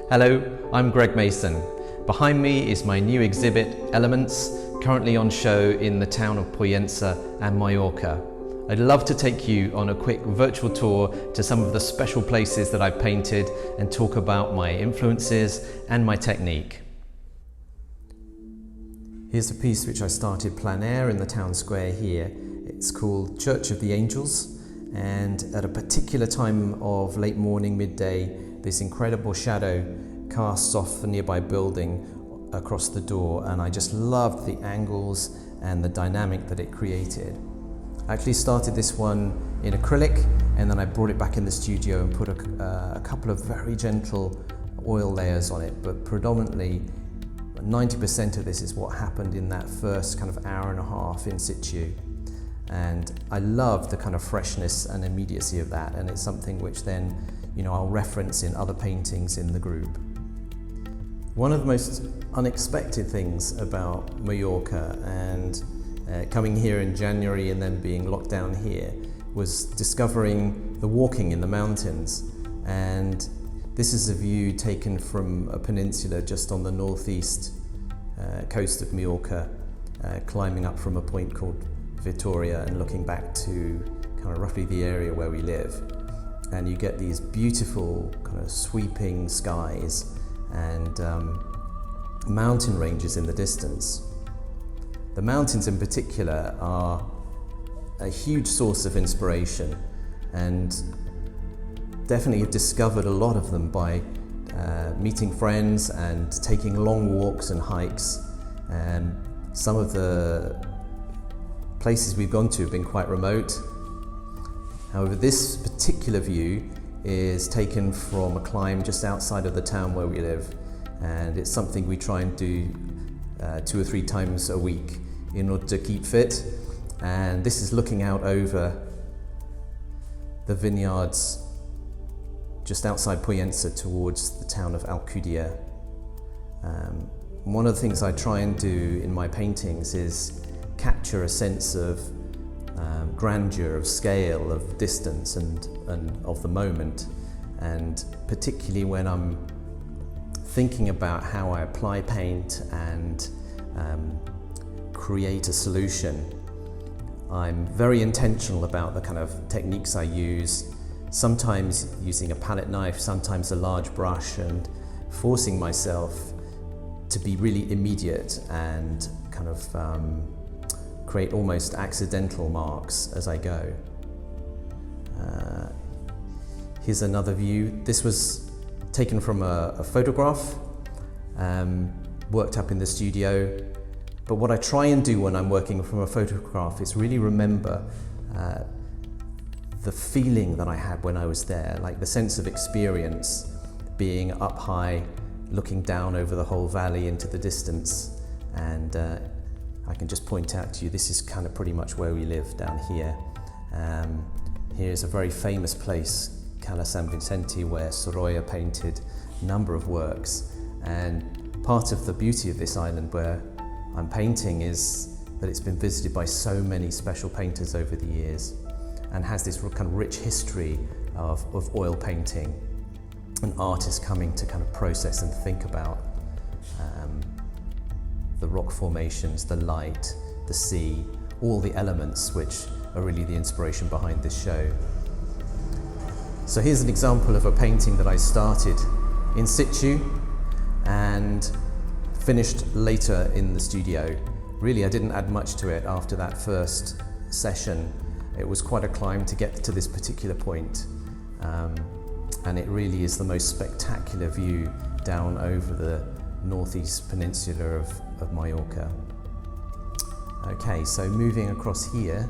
Hello, I'm Greg Mason. Behind me is my new exhibit, Elements, currently on show in the town of Pollenca and Mallorca. I'd love to take you on a quick virtual tour to some of the special places that I've painted and talk about my influences and my technique. Here's a piece which I started plein air in the town square here. It's called Church of the Angels, and at a particular time of late morning, midday, this incredible shadow casts off the nearby building across the door, and I just loved the angles and the dynamic that it created. I actually started this one in acrylic, and then I brought it back in the studio and put a couple of very gentle oil layers on it, but predominantly 90% of this is what happened in that first kind of hour and a half in situ. And I love the kind of freshness and immediacy of that, and it's something which then, I'll reference in other paintings in the group. One of the most unexpected things about Mallorca and coming here in January and then being locked down here was discovering the walking in the mountains. And this is a view taken from a peninsula just on the northeast coast of Mallorca, climbing up from a point called Victoria and looking back to kind of roughly the area where we live. And you get these beautiful kind of sweeping skies and mountain ranges in the distance. The mountains in particular are a huge source of inspiration, and definitely discovered a lot of them by meeting friends and taking long walks and hikes. And some of the places we've gone to have been quite remote. However, this particular view is taken from a climb just outside of the town where we live, and it's something we try and do 2 or 3 times a week in order to keep fit. And this is looking out over the vineyards just outside Pollenca towards the town of Alcudia. One of the things I try and do in my paintings is capture a sense of grandeur, of scale, of distance and of the moment. And particularly when I'm thinking about how I apply paint and create a solution, I'm very intentional about the kind of techniques I use, sometimes using a palette knife, sometimes a large brush, and forcing myself to be really immediate and kind of create almost accidental marks as I go. Here's another view. This was taken from a photograph, worked up in the studio. But what I try and do when I'm working from a photograph is really remember the feeling that I had when I was there, like the sense of experience, being up high, looking down over the whole valley into the distance. And I can just point out to you, this is kind of pretty much where we live down here. Here's a very famous place, Cala San Vicente, where Sorolla painted a number of works. And part of the beauty of this island where I'm painting is that it's been visited by so many special painters over the years, and has this kind of rich history of oil painting and artists coming to kind of process and think about the rock formations, the light, the sea, all the elements which are really the inspiration behind this show. So here's an example of a painting that I started in situ and finished later in the studio. Really, I didn't add much to it after that first session. It was quite a climb to get to this particular point. And it really is the most spectacular view down over the northeast peninsula of Mallorca. Okay, so moving across here,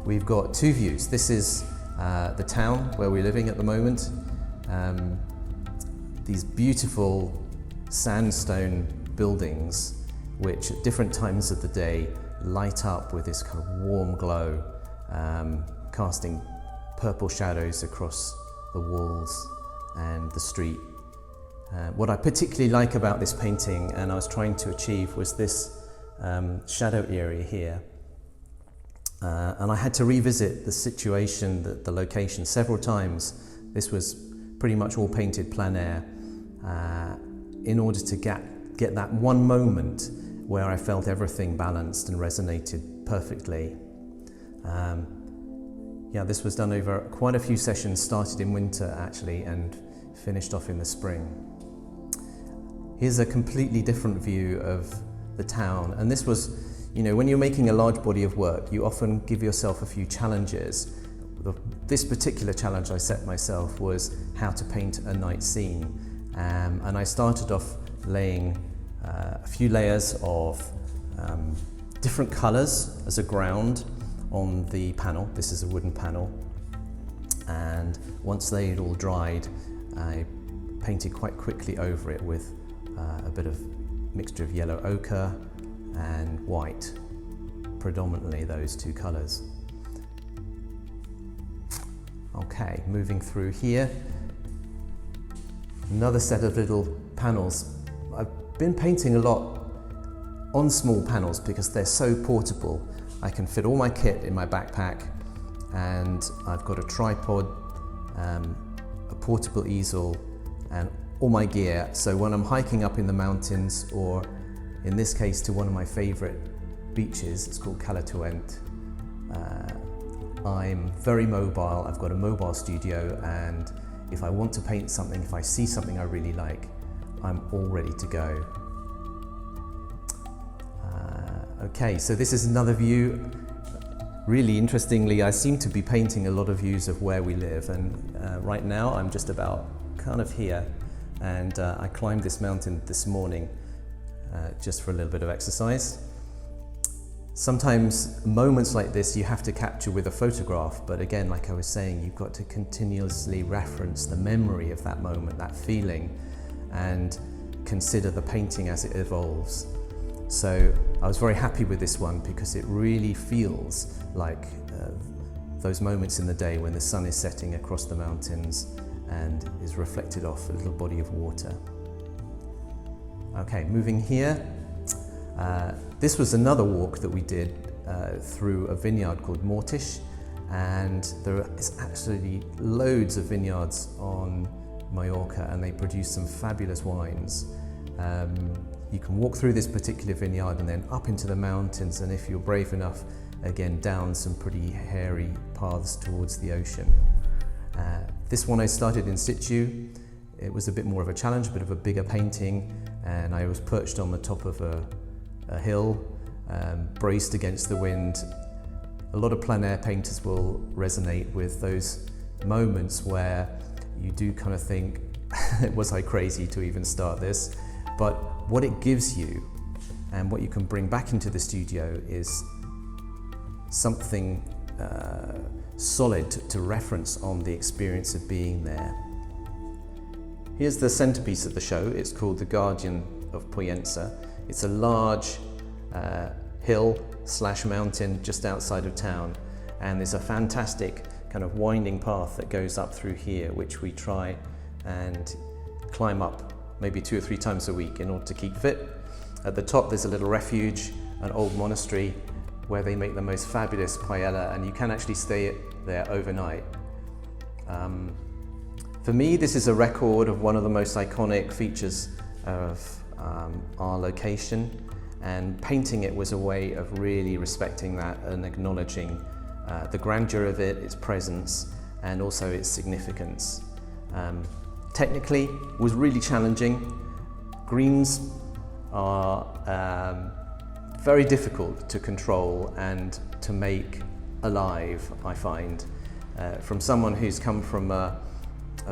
we've got 2 views. This is the town where we're living at the moment. These beautiful sandstone buildings which at different times of the day light up with this kind of warm glow, casting purple shadows across the walls and the street. What I particularly like about this painting, and I was trying to achieve, was this shadow area here. And I had to revisit the situation, the location several times. This was pretty much all painted plein air. in order to get that one moment where I felt everything balanced and resonated perfectly. Yeah, this was done over quite a few sessions, started in winter actually and finished off in the spring. Here's a completely different view of the town, and this was, you know, when you're making a large body of work, you often give yourself a few challenges. This particular challenge I set myself was how to paint a night scene, and I started off laying a few layers of different colours as a ground on the panel. This is a wooden panel, and once they had all dried, I painted quite quickly over it with a bit of mixture of yellow ochre and white, predominantly those two colours. Okay, moving through here, another set of little panels. I've been painting a lot on small panels because they're so portable. I can fit all my kit in my backpack, and I've got a tripod, a portable easel, and all my gear. So when I'm hiking up in the mountains, or in this case to one of my favourite beaches, it's called Castellet, I'm very mobile. I've got a mobile studio, and if I want to paint something, if I see something I really like, I'm all ready to go. Okay, so this is another view. Really interestingly, I seem to be painting a lot of views of where we live, and right now I'm just about kind of here, and I climbed this mountain this morning just for a little bit of exercise. Sometimes moments like this you have to capture with a photograph, but again, like I was saying, you've got to continuously reference the memory of that moment, that feeling, and consider the painting as it evolves. So I was very happy with this one because it really feels like those moments in the day when the sun is setting across the mountains and is reflected off a little body of water. Okay, moving here. This was another walk that we did through a vineyard called Mortix, and there is absolutely loads of vineyards on Mallorca, and they produce some fabulous wines. You can walk through this particular vineyard and then up into the mountains, and if you're brave enough, again down some pretty hairy paths towards the ocean. This one I started in situ. It was a bit more of a challenge, a bit of a bigger painting, and I was perched on the top of a hill, braced against the wind. A lot of plein air painters will resonate with those moments where you do kind of think, was I crazy to even start this? But what it gives you and what you can bring back into the studio is something solid to reference on the experience of being there. Here's the centerpiece of the show. It's called The Guardian of Pollenca. It's a large hill/mountain just outside of town, and there's a fantastic kind of winding path that goes up through here, which we try and climb up maybe 2 or 3 times a week in order to keep fit. At the top there's a little refuge, an old monastery where they make the most fabulous paella, and you can actually stay there overnight. For me, this is a record of one of the most iconic features of our location, and painting it was a way of really respecting that and acknowledging the grandeur of it, its presence, and also its significance. Technically, it was really challenging. Greens are very difficult to control and to make alive, I find. From someone who's come from a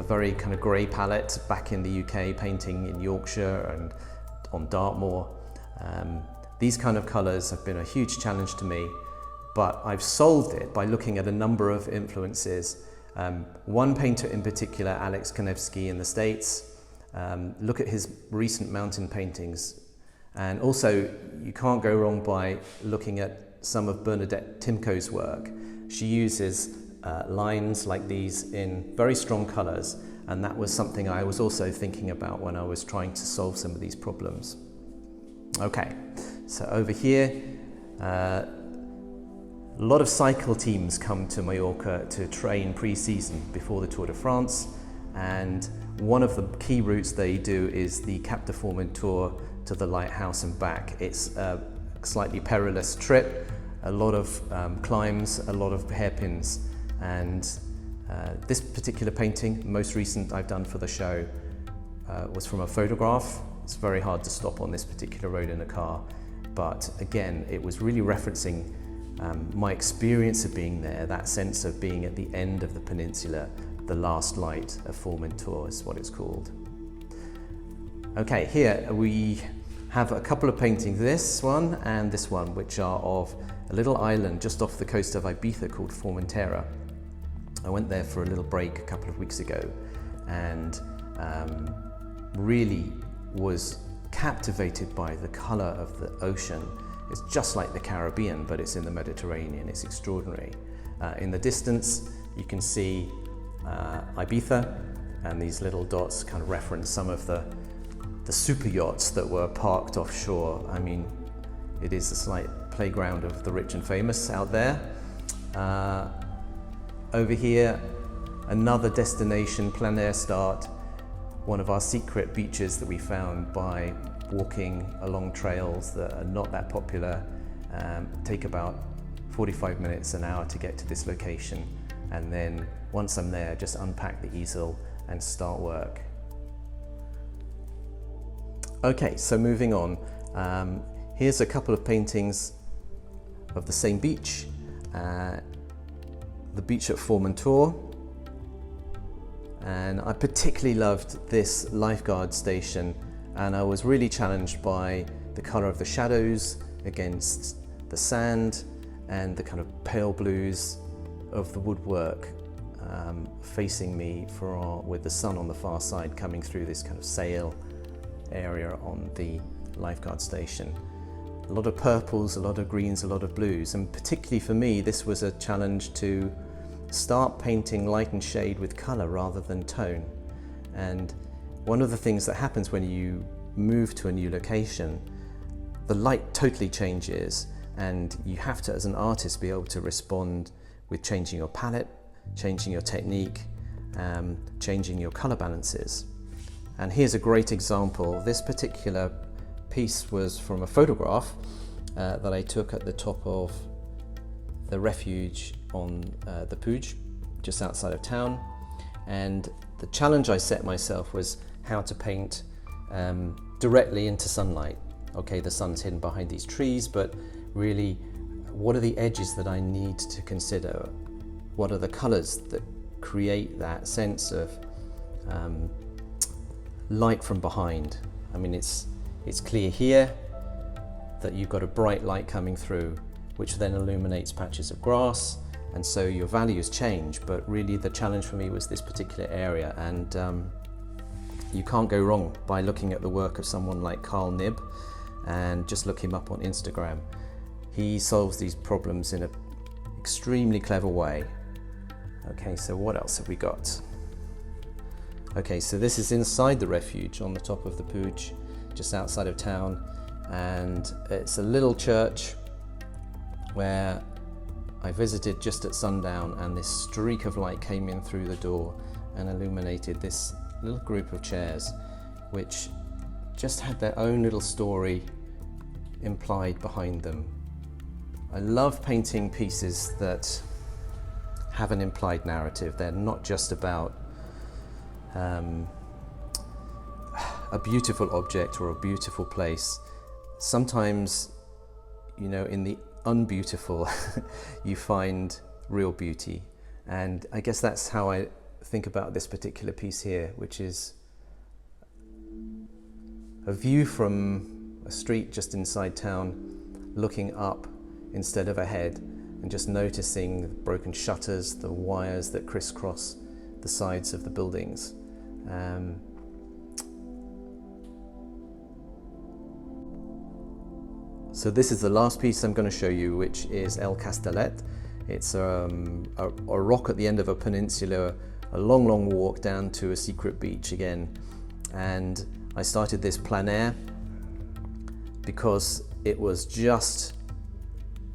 very kind of grey palette back in the UK, painting in Yorkshire and on Dartmoor, these kind of colours have been a huge challenge to me, but I've solved it by looking at a number of influences. One painter in particular, Kanevsky in the States, look at his recent mountain paintings, and also you can't go wrong by looking at some of Bernadett Timko's work. She uses lines like these in very strong colours, and that was something I was also thinking about when I was trying to solve some of these problems. Okay, so over here, a lot of cycle teams come to Mallorca to train pre-season before the Tour de France. And one of the key routes they do is the Cap de Formentor to the lighthouse and back. It's a slightly perilous trip, a lot of climbs, a lot of hairpins, and this particular painting, most recent I've done for the show, was from a photograph. It's very hard to stop on this particular road in a car, but again, it was really referencing my experience of being there, that sense of being at the end of the peninsula, the last light of Formentor is what it's called. Okay, here we have a couple of paintings, this one and this one, which are of a little island just off the coast of Ibiza called Formentera. I went there for a little break a couple of weeks ago and really was captivated by the colour of the ocean. It's just like the Caribbean, but it's in the Mediterranean. It's extraordinary. In the distance, you can see Ibiza, and these little dots kind of reference some of the super yachts that were parked offshore. I mean, it is a slight playground of the rich and famous out there. Over here, another destination, plein air start, one of our secret beaches that we found by walking along trails that are not that popular, take about 45 minutes, an hour to get to this location. And then once I'm there, just unpack the easel and start work. Okay, so moving on. Here's a couple of paintings of the same beach. The beach at Formentor. And I particularly loved this lifeguard station, and I was really challenged by the colour of the shadows against the sand and the kind of pale blues of the woodwork facing me with the sun on the far side coming through this kind of sail area on the lifeguard station. A lot of purples, a lot of greens, a lot of blues, and particularly for me this was a challenge to start painting light and shade with colour rather than tone. And one of the things that happens when you move to a new location, the light totally changes, and you have to, as an artist, be able to respond with changing your palette, changing your technique, changing your colour balances. And here's a great example. This particular piece was from a photograph that I took at the top of the refuge on the Puig, just outside of town. And the challenge I set myself was how to paint directly into sunlight. Okay, the sun's hidden behind these trees, but really, what are the edges that I need to consider? What are the colours that create that sense of light from behind? I mean, it's clear here that you've got a bright light coming through, which then illuminates patches of grass, and so your values change. But really the challenge for me was this particular area, and you can't go wrong by looking at the work of someone like Knibb, and just look him up on Instagram. He solves these problems in an extremely clever way. Okay, so what else have we got? Okay, so this is inside the refuge on the top of the Puig, just outside of town, and it's a little church where I visited just at sundown, and this streak of light came in through the door and illuminated this little group of chairs, which just had their own little story implied behind them. I love painting pieces that have an implied narrative. They're not just about a beautiful object or a beautiful place. Sometimes, you know, in the unbeautiful you find real beauty, and I guess that's how I think about this particular piece here, which is a view from a street just inside town, looking up instead of ahead, and just noticing the broken shutters, the wires that crisscross the sides of the buildings. So this is the last piece I'm going to show you, which is El Castellet. It's a rock at the end of a peninsula, a long walk down to a secret beach again. And I started this plein air because it was just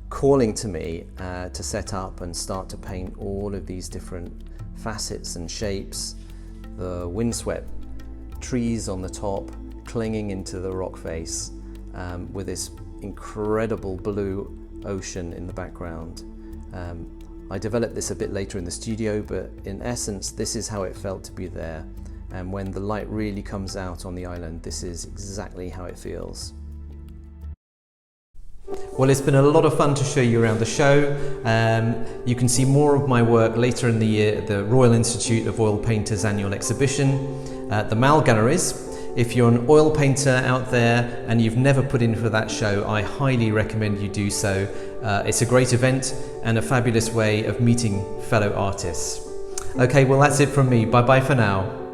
calling to me to set up and start to paint all of these different facets and shapes the windswept trees on the top clinging into the rock face, with this incredible blue ocean in the background. I developed this a bit later in the studio, but in essence this is how it felt to be there, and when the light really comes out on the island, this is exactly how it feels. Well, it's been a lot of fun to show you around the show. You can see more of my work later in the year at the Royal Institute of Oil Painters annual exhibition at the Mall Galleries. If you're an oil painter out there and you've never put in for that show, I highly recommend you do so. It's a great event and a fabulous way of meeting fellow artists. Okay, well that's it from me. Bye bye for now.